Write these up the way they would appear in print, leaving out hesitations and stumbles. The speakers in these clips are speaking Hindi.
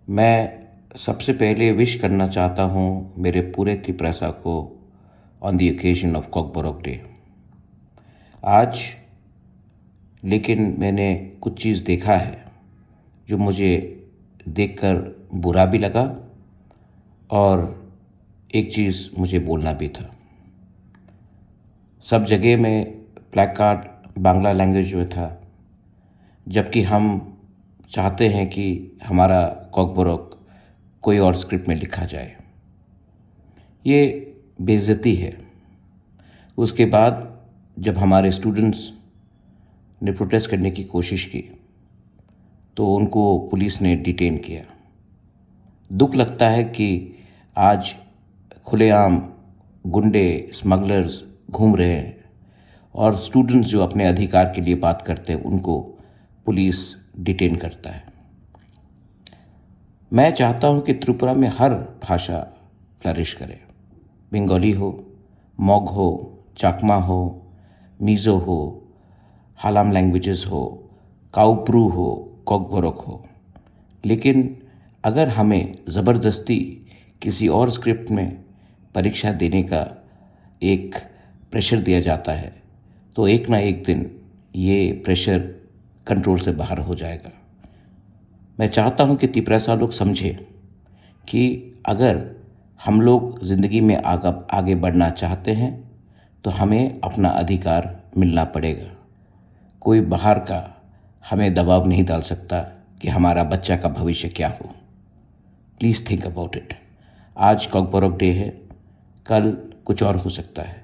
मैं सबसे पहले विश करना चाहता हूँ मेरे पूरे त्रिपुरा को on the occasion of Kokborok day. आज लेकिन मैंने कुछ चीज़ देखा है जो मुझे देखकर बुरा भी लगा और एक चीज़ मुझे बोलना भी था। सब जगह में प्लैकार्ड बांग्ला लैंग्वेज में था, जबकि हम चाहते हैं कि हमारा कॉकबोरोक कोई और स्क्रिप्ट में लिखा जाए। ये बेइज्जती है। उसके बाद जब हमारे स्टूडेंट्स ने प्रोटेस्ट करने की कोशिश की तो उनको पुलिस ने डिटेन किया। दुख लगता है कि आज खुलेआम गुंडे स्मगलर्स घूम रहे हैं और स्टूडेंट्स जो अपने अधिकार के लिए बात करते हैं उनको पुलिस डिटेन करता है। मैं चाहता हूं कि त्रिपुरा में हर भाषा फ्लरिश करे। बंगाली हो, मोग हो, चाकमा हो, मिज़ो हो, हालाम लैंग्वेजेस हो, काउप्रू हो, कॉकबोरोक हो। लेकिन अगर हमें ज़बरदस्ती किसी और स्क्रिप्ट में परीक्षा देने का एक प्रेशर दिया जाता है तो एक ना एक दिन ये प्रेशर कंट्रोल से बाहर हो जाएगा। मैं चाहता हूं कि त्रिपुरा लोग समझें कि अगर हम लोग ज़िंदगी में आगे बढ़ना चाहते हैं तो हमें अपना अधिकार मिलना पड़ेगा। कोई बाहर का हमें दबाव नहीं डाल सकता कि हमारा बच्चा का भविष्य क्या हो। Please think about it. आज कॉकबोरोक डे है, कल कुछ और हो सकता है,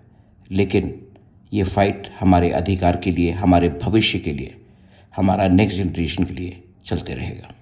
लेकिन ये फाइट हमारे अधिकार के लिए, हमारे भविष्य के लिए, हमारा नेक्स्ट जनरेशन के लिए चलते रहेगा।